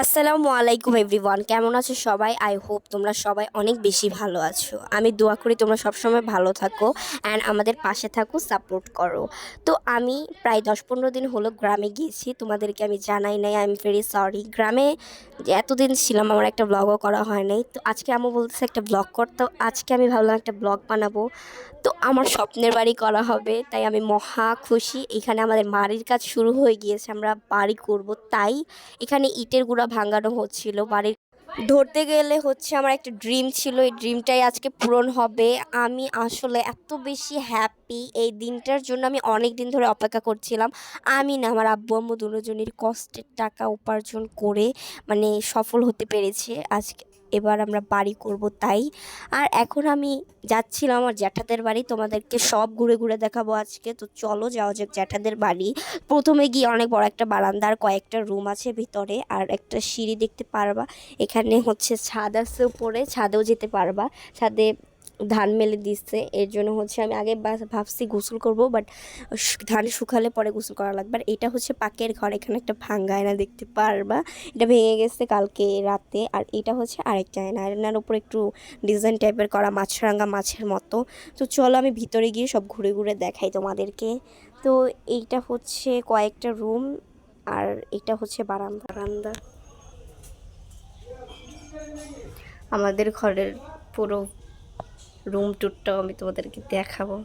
আসসালামু আলাইকুম এভরিওয়ান, কেমন আছো সবাই? আই হোপ তোমরা সবাই অনেক বেশি ভালো আছো। আমি দোয়া করি তোমরা সবসময় ভালো থাকো অ্যান্ড আমাদের পাশে থাকো, সাপোর্ট করো। তো আমি প্রায় 10-15 দিন হলো গ্রামে গিয়েছি, তোমাদেরকে আমি জানাই নাই। I am very sorry. গ্রামে যে এতদিন ছিলাম আমার একটা ব্লগও করা হয় নাই। তো আজকে আমি বলতেছি একটা ব্লগ করতে, আজকে আমি ভাবলাম একটা ব্লগ বানাবো। তো আমার স্বপ্নের বাড়ি করা হবে, তাই আমি মহা খুশি। এখানে আমাদের বাড়ির কাজ শুরু হয়ে গিয়েছে, আমরা বাড়ি করব। তাই এখানে ইটের গুঁড়া ভাঙানো হচ্ছিল বাড়ির। ধরতে গেলে হচ্ছে আমার একটা ড্রিম ছিল, এই ড্রিমটাই আজকে পূরণ হবে। আমি আসলে এত বেশি হ্যাপি, এই দিনটার জন্য আমি অনেক দিন ধরে অপেক্ষা করছিলাম। আমি না, আমার আব্বু আম্মু দুজনের কষ্টের টাকা উপার্জন করে মানে সফল হতে পেরেছে আজকে। এবার আমরা বাড়ি করব তাই। আর এখন আমি যাচ্ছিলাম আমার জ্যাঠাদের বাড়ি, তোমাদেরকে সব ঘুরে ঘুরে দেখাবো আজকে। তো চলো যাওয়া যাক জ্যাঠাদের বাড়ি। প্রথমে গিয়ে অনেক বড় একটা বারান্দার কয়েকটা রুম আছে ভিতরে, আর একটা সিঁড়ি দেখতে পারবা। এখানে হচ্ছে ছাদ আছে, উপরে ছাদেও যেতে পারবা। ছাদে ধান মেলে দিচ্ছে, এর জন্য হচ্ছে আমি আগে ভাবছি গোসল করব, বাট ধান শুকালে পরে গোসল করা লাগবে। আর এটা হচ্ছে পাকের ঘর, এখানে একটা ভাঙ্গা আয়না দেখতে পারবা, এটা ভেঙে গেছে কালকে রাতে। আর এটা হচ্ছে আরেকটা আয়না, আয়নার উপর একটু ডিজাইন টাইপের করা মাছরাঙা মাছের মতো। তো চলো আমি ভিতরে গিয়ে সব ঘুরে ঘুরে দেখাই তোমাদেরকে। তো এইটা হচ্ছে কয়েকটা রুম, আর এটা হচ্ছে বারান্দা। আমাদের ঘরের পুরো রুম টুরটাও আমি তোমাদেরকে দেখাবো।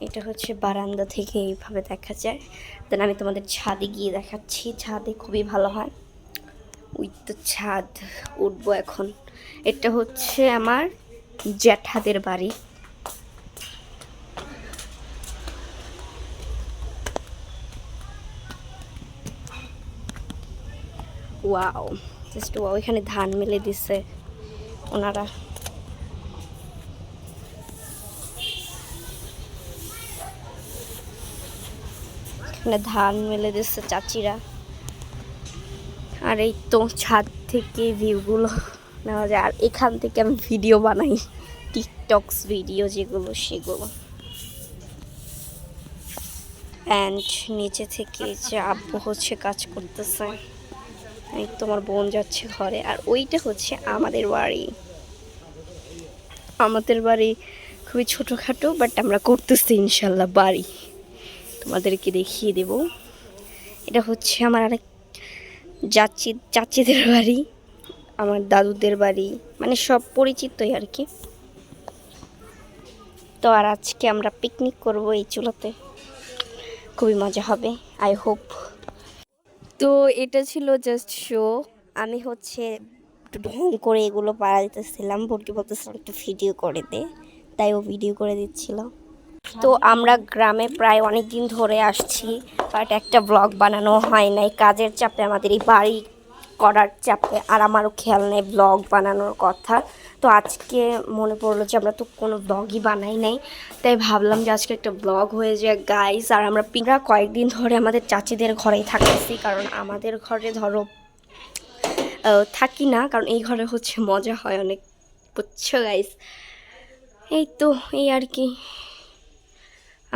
এটা হচ্ছে বারান্দা থেকে এইভাবে দেখা যায়। দেন আমি তোমাদের ছাদে গিয়ে দেখাচ্ছি, ছাদে খুবই ভালো হয়। ওই তো ছাদ, উঠবো এখন। এটা হচ্ছে আমার জ্যাঠাদের বাড়ি। Wow, just wow. এখানে ধান মেলে দিছে ওনারা। এখানে ধান মেলে দিচ্ছে চাচিরা। আর এই তো ছাদ থেকে ভিউগুলো নেওয়া যায়। আর এখান থেকে আমি ভিডিও বানাই, টিকটকস ভিডিও যেগুলো সেগুলো। অ্যান্ড নিচে থেকে যে আব্বু হচ্ছে কাজ করতেছে, এই তোমার বোন যাচ্ছে ঘরে। আর ওইটা হচ্ছে আমাদের বাড়ি। আমাদের বাড়ি খুবই ছোটোখাটো, বাট আমরা করতেছি ইনশাল্লাহ বাড়ি, তোমাদেরকে দেখিয়ে দেব। এটা হচ্ছে আমার আরেক চাচিদের বাড়ি, আমার দাদুদের বাড়ি, মানে সব পরিচিতই আর কি। তো আর আজকে আমরা পিকনিক করব এই চুলাতে, খুবই মজা হবে আই হোপ। তো এটা ছিল জাস্ট শো। আমি হচ্ছে একটু ঢং করে এগুলো পাড়া দিতেছিলাম, ভর্তি বলতেছিলাম একটু ভিডিও করে দে, তাই ও ভিডিও করে দিচ্ছিল। তো আমরা গ্রামে প্রায় অনেক দিন ধরে আসছি, বাট একটা ব্লগ বানানো হয় নাই, কাজের চাপে, আমাদের এই বাড়ি করার চাপে। আর আমারও খেয়াল নেই ব্লগ বানানোর কথা। তো আজকে মনে পড়লো যে আমরা তো কোনো ব্লগই বানাই নাই, তাই ভাবলাম যে আজকে একটা ব্লগ হয়ে যায় গাইস। আর আমরা কয়েকদিন ধরে আমাদের চাচিদের ঘরেই থাকতেছি, কারণ আমাদের ঘরে ধরো থাকি না, কারণ এই ঘরে হচ্ছে মজা হয় অনেক, বুঝছো গাইস। এই তো এই আর কি,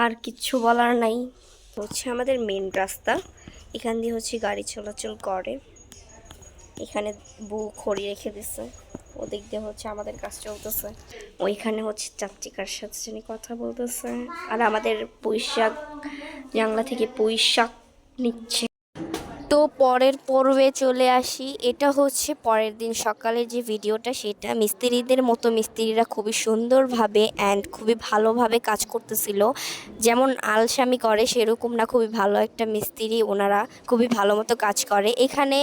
আর কিচ্ছু বলার নাই। হচ্ছে আমাদের মেন রাস্তা, এখান দিয়ে হচ্ছে গাড়ি চলাচল করে। এখানে বউ খড়ি রেখে দিছে, ওদিক দিয়ে হচ্ছে আমাদের কাজ চলতেছে। ওইখানে হচ্ছে চাচিকার সাথে যিনি কথা বলতেছে। আর আমাদের পুঁইশাক, জাংলা থেকে পুঁইশাক নিচ্ছে। তো পরের পর্বে চলে আসি। এটা হচ্ছে পরের দিন সকালে যে ভিডিওটা, সেটা মিস্ত্রিদের মতো মিস্ত্রিরা খুবই সুন্দরভাবে অ্যান্ড খুবই ভালোভাবে কাজ করতেছিল। যেমন আলসামি করে সেরকম না, খুবই ভালো একটা মিস্ত্রি, ওনারা খুবই ভালো মতো কাজ করে। এখানে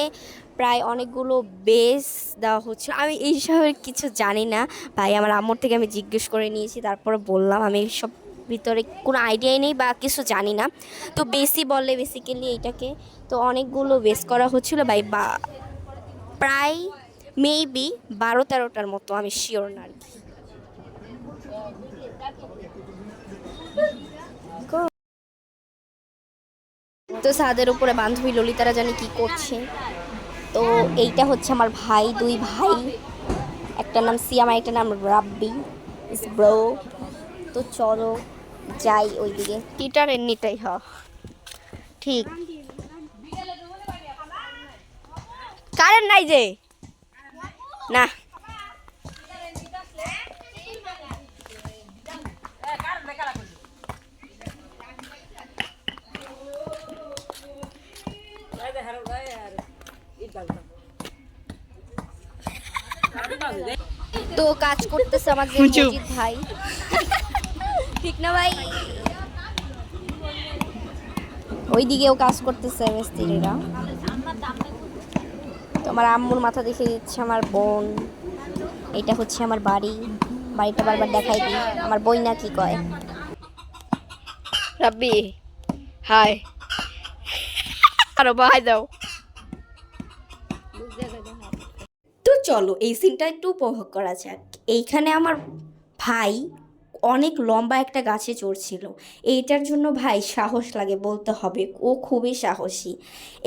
প্রায় অনেকগুলো বেস দেওয়া হচ্ছে। আমি এই সবের কিছু জানি না ভাই, আমার আম্মুর থেকে আমি জিজ্ঞেস করে নিয়েছি, তারপরে বললাম আমি সব ভিতরে কোনো আইডিয়াই নেই বা কিছু জানি না। তো বেসই বলে বেসিক্যালি এইটাকে। তো অনেকগুলো বেস করা হচ্ছিল ভাই, বা প্রায় মেবি 12-13টার মতো, আমি শিওর না। তো ছাদের উপরে বান্ধবী ললিতারা জানি কি করছে। তো এইটা হচ্ছে আমার ভাই, দুই ভাই, একটা নাম সিয়াম আর একটা নাম রাব্বি ইস ব্রো। তো চলো যাই ওইদিকে, টিটার এমনিটাই ঠিক কারেন্ট নাই যে না। তো কাজ করতেছে আমাদের মজিদ ভাই, ঠিক না ভাই? ওইদিকেও কাজ করতেছে মিস্ত্রিরা। তোমার আম্মুর মাথা দেখে দিচ্ছে আমার বোন। এটা হচ্ছে আমার বাড়ি, বাড়িটা বারবার দেখাই দিই। আমার বই না কি কয়, রাব্বি হাই আরো বাই দাও। তো চলো এই সিনটা একটু উপভোগ করা যাক। এইখানে আমার ভাই অনেক লম্বা একটা গাছে চড়ছিল। এইটার জন্য ভাই সাহস লাগে বলতে হবে, ও খুবই সাহসী।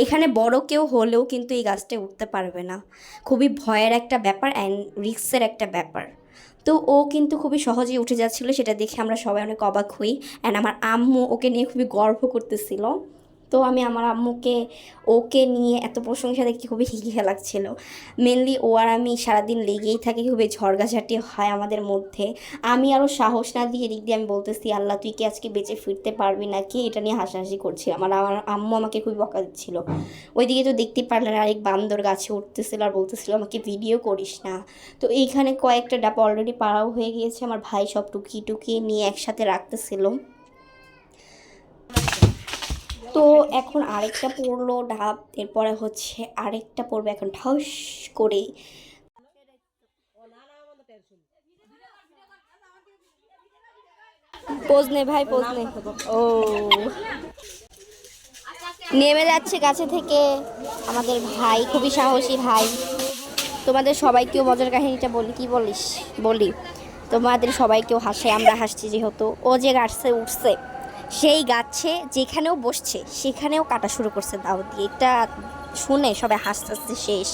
এখানে বড় কেউ হলেও কিন্তু এই গাছটায় উঠতে পারবে না। খুবই ভয়ের একটা ব্যাপার অ্যান্ড রিস্কের একটা ব্যাপার। তো ও কিন্তু খুবই সহজেই উঠে যাচ্ছিলো, সেটা দেখে আমরা সবাই অনেক অবাক হই। অ্যান্ড আমার আম্মু ওকে নিয়ে খুবই গর্ব করতেছিল। তো আমি আমার আম্মুকে ওকে নিয়ে এত প্রশংসা দেখে খুবই হিহিহা লাগছিল। মেনলি ও আর আমি সারাদিন লেগেই থাকি, খুবই ঝড়গাঝাটি হয় আমাদের মধ্যে। আমি আরও সাহস না দিয়ে এদিক দিয়ে আমি বলতেছি, আল্লাহ তুই কি আজকে বেঁচে ফিরতে পারবি নাকি, এটা নিয়ে হাসাহাসি করছি। আমার আম্মু আমাকে খুবই বকা দিচ্ছিল। ওইদিকে তো দেখতেই পারলেন আরেক বান্দর গাছে উঠতেছিল আর বলতেছিল আমাকে ভিডিও করিস না। তো এইখানে কয়েকটা ডাব অলরেডি পাড়াও হয়ে গিয়েছে। আমার ভাই সব টুকিয়ে টুকিয়ে নিয়ে একসাথে রাখতেছিল। তো এখন আরেকটা পড়লো ঢাব, এরপরে হচ্ছে আরেকটা পড়বে এখন ঠাউস করে। পোজ নে ভাই, পোজ নে। ও নেমে যাচ্ছে গাছে থেকে আমাদের ভাই, খুবই সাহসী ভাই। তোমাদের সবাইকেও মজার কাহিনীটা বলি, কি বলিস বলি। তোমাদের সবাইকেও হাসে, আমরা হাসছি যেহেতু। ও যে গাছে উঠছে, সেই গাছে যেখানেও বসছে সেখানেও কাটা শুরু করছে দাও দিয়ে। এটা শুনে সবাই হাসতে হাসতে শেষ।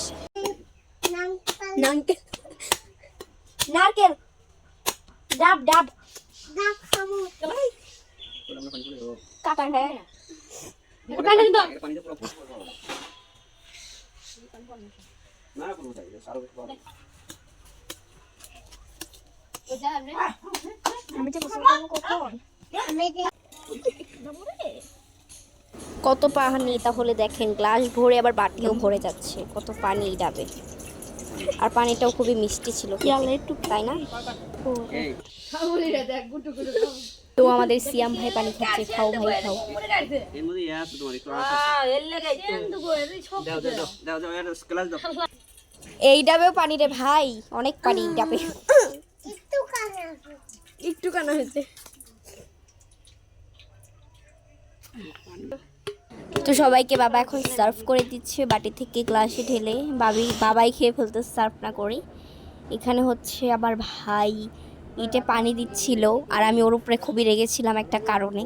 নারকেল ডাব ডাব কাটা হ্যাঁ কত পানি তাহলে দেখেন, গ্লাস ভরে আবার বাটিও ভরে যাচ্ছে, কত পানি ডাবে। আর পানিটাও খুবই মিষ্টি ছিল একটু, তাই না? তো আমাদের সিয়াম ভাই পানি খাচ্ছে, খাও ভাই খাও। এই ডাবেও পানি রে ভাই, অনেক পানি ডাবে। একটু কানা হয়েছে। তো সবাইকে বাবা এখন সার্ভ করে দিচ্ছে বাটি থেকে গ্লাসে ঢেলে। বাবাই খেয়ে ফেলতে সার্ভ না করে। এখানে হচ্ছে আবার ভাই ইটে পানি দিচ্ছিল, আর আমি ওর উপরে খুবই রেগেছিলাম একটা কারণে।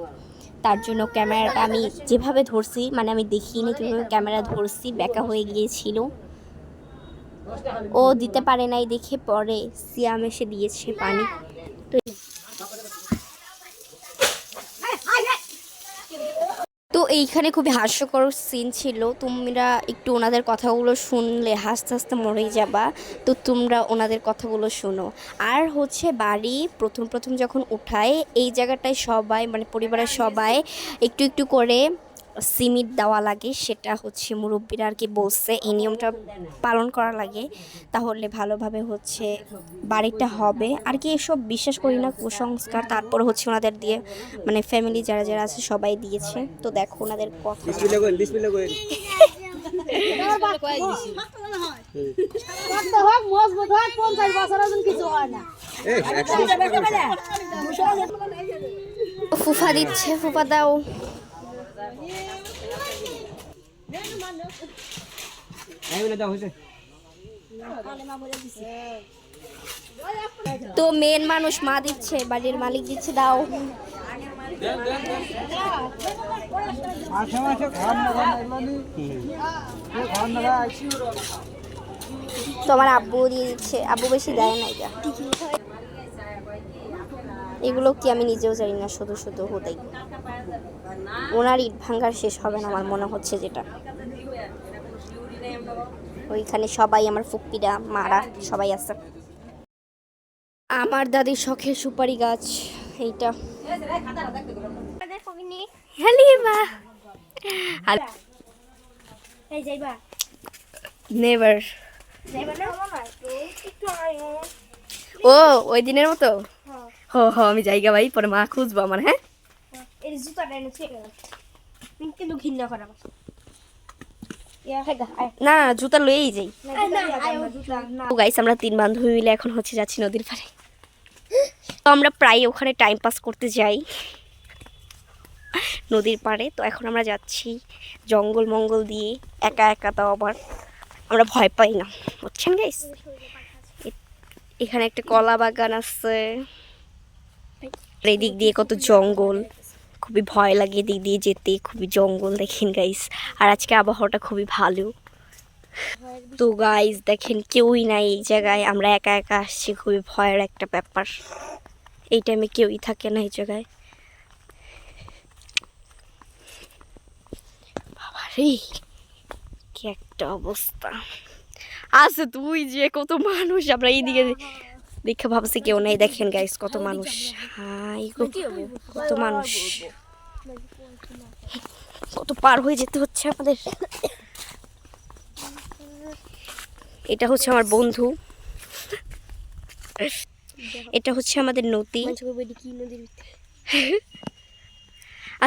তার জন্য ক্যামেরাটা আমি যেভাবে ধরছি, মানে আমি দেখিনি কীভাবে ক্যামেরা ধরছি, ব্যাকা হয়ে গিয়েছিল। ও দিতে পারে নাই দেখে পরে সিয়াম এসে দিয়েছে পানি। তো এইখানে খুবই হাস্যকর সিন ছিল। তোমরা একটু ওনাদের কথাগুলো শুনলে হাসতে হাসতে মরেই যাবা। তো তোমরা ওনাদের কথাগুলো শোনো। আর হচ্ছে বাড়ি প্রথম প্রথম যখন উঠায়, এই জায়গাটায় সবাই মানে পরিবারের সবাই একটু একটু করে সিমেন্ট দেওয়া লাগে। সেটা হচ্ছে মুরব্বীরা আর কি বলছে, এই নিয়মটা পালন করা লাগে, তাহলে ভালোভাবে হচ্ছে বাড়িটা হবে আর কি। এসব বিশ্বাস করি না, কুসংস্কার। তারপর হচ্ছে ওনাদের দিয়ে মানে ফ্যামিলি যারা যারা আছে সবাই দিয়েছে। তো দেখো ওনাদের কথা। ফুফা দিচ্ছে, ফুফা দাও। তো মেন মানুষ মা দিচ্ছে, বাড়ির মালিক দিচ্ছে, দাও। তোমার আব্বু দিয়ে দিচ্ছে, আব্বু বেশি দেয় না। এগুলো কি আমি নিজেও জানি না, শুধু শুধু হতেই। ওনার ইট ভাঙ্গার শেষ হবে না আমার মনে হচ্ছে যেটা। ওইখানে সবাই আমার ফুপ্পিরা মারা সবাই আছে। আমার দাদির শখের সুপারি গাছ এইটা। হালিমা নেভার। ও ওই দিনের মতো হ হ আমি জায়গা ভাই পরে মা খুঁজবো আমার। হ্যাঁ না জুতা লয়েই যাই। তো গাইস আমরা 3 বান্ধবী মিলে এখন হচ্ছে যাচ্ছি নদীর পাড়ে। তো আমরা প্রায় ওখানে টাইম পাস করতে যাই নদীর পাড়ে। তো এখন আমরা যাচ্ছি জঙ্গল মঙ্গল দিয়ে একা একা, তাও আবার আমরা ভয় পাই না, বুঝছেন গাইস। এখানে একটা কলা বাগান আছে, এদিক দিয়ে কত জঙ্গল, খুবই ভয় লাগে এদিক দিয়ে যেতে, খুবই জঙ্গল দেখেন গাইস। আর আজকে আবহাওয়াটা খুবই ভালো। তো গাইস দেখেন কেউই নাই এই জায়গায়, আমরা একা একা আসছি, খুবই ভয়ের একটা ব্যাপার। এই টাইমে কেউই থাকে না এই জায়গায়। বাবারে কি একটা অবস্থা আছে, তুই যে কত মানুষ, আমরা এইদিকে দেখে ভাবছি কেউ নেই। দেখেন গাইস কত মানুষ, হাই কত মানুষ, কত পার হয়ে যেতে হচ্ছে আমাদের। এটা হচ্ছে আমার বন্ধু, এটা হচ্ছে আমাদের নদী।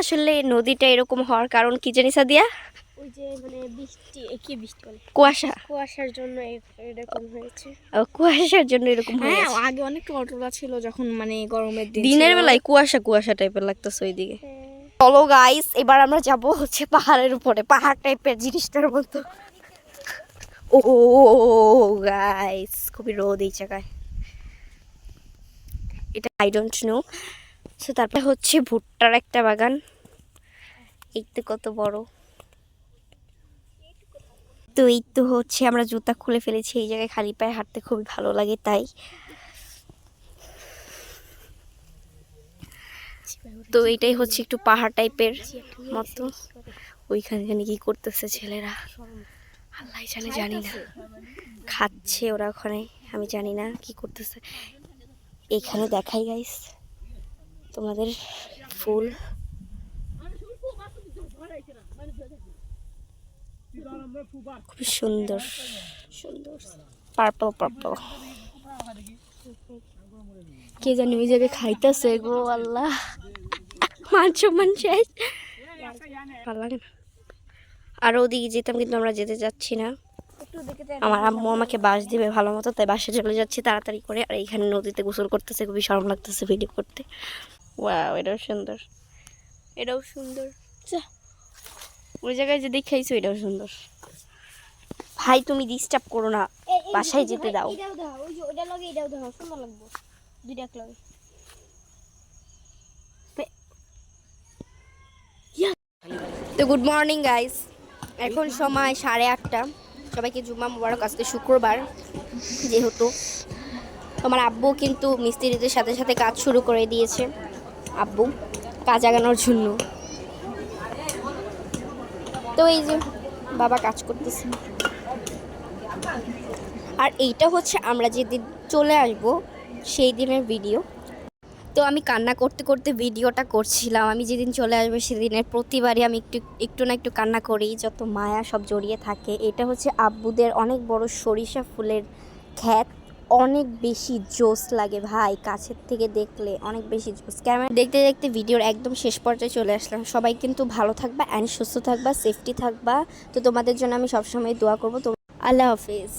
আসলে নদীটা এরকম হওয়ার কারণ কি জানি সাদিয়া? ওই যে মানে বৃষ্টি, কি বৃষ্টি বলে, কুয়াশার জন্য এরকম হয়েছে। কুয়াশার জন্য এরকম হয়েছে। হ্যাঁ আগে অনেক টলটলা ছিল যখন মানে গরমের দিন, দিনের বেলায় কুয়াশা টাইপের লাগতেছে ওইদিকে। চলো গাইস এবার আমরা যাব হচ্ছে পাহাড়ের উপরে, পাহাড় টাইপের জিনিসটার মতো। ও গাইস খুবই রোদ এই জায়গায়, এটা আই ডোন্ট নো। সো তারপরে হচ্ছে ভুট্টার একটা বাগান, এই তো কত বড়। তো এই তো হচ্ছে আমরা জুতা খুলে ফেলেছি, এই জায়গায় খালি পায়ে হাঁটতে খুবই ভালো লাগে তাই। তো এটাই হচ্ছে একটু পাহাড় টাইপের মতো। ওইখানে কি করতেছে ছেলেরা আল্লাহ জানে, জানি না, খাচ্ছে ওরা ওখানে, আমি জানি না কি করতেছে। এখানে দেখাই গাইস তোমাদের ফুল, খুব সুন্দর সুন্দর পার্পল পার্পল। কে জানি ওই জায়গায় খাইতেছে গো আল্লাহ, মাংস ভালো লাগে না। আর ওদিকে যেতাম কিন্তু আমরা যেতে যাচ্ছি না, আমার আম্মু আমাকে বাস দিবে ভালো মতো, তাই বাসে চলে যাচ্ছি তাড়াতাড়ি করে। আর এইখানে নদীতে গোসল করতেছে, খুবই শরম লাগতেছে ভিডিও করতে। ওয়াও এটাও সুন্দর, এটাও সুন্দর। ওই জায়গায় যে দেখাইছো এটাও সুন্দর। ভাই তুমি ডিস্টার্ব করো না, বাসায় যেতে দাও। তো গুড মর্নিং গাইস, এখন সময় 8:30। সবাইকে জুম্মা মুবারক, আজকে শুক্রবার যেহেতু। তোমার আব্বু কিন্তু মিস্ত্রিদের সাথে সাথে কাজ শুরু করে দিয়েছে, আব্বু কাজ আগানোর জন্য। তো এই যে বাবা কাজ করতেছে। আর এইটা হচ্ছে আমরা যেদিন চলে আসব সেই দিনের ভিডিও। তো আমি কান্না করতে করতে ভিডিওটা করছিলাম। আমি যেদিন চলে আসবো সেদিনের প্রতিবারই আমি একটু না একটু কান্না করি, যত মায়া সব জড়িয়ে থাকে। এটা হচ্ছে আব্বুদের অনেক বড় সরিষা ফুলের ক্ষেত, অনেক বেশি জোস লাগে ভাই, কাছের থেকে দেখলে অনেক বেশি জোস। ক্যামেরা দেখতে দেখতে ভিডিওর একদম শেষ পর্যায়ে চলে আসলাম। সবাই কিন্তু ভালো থাকবা অ্যান্ড সুস্থ থাকবা, সেফটি থাকবা। তো তোমাদের জন্য আমি সবসময় দোয়া করবো। তো আল্লাহ হাফিজ।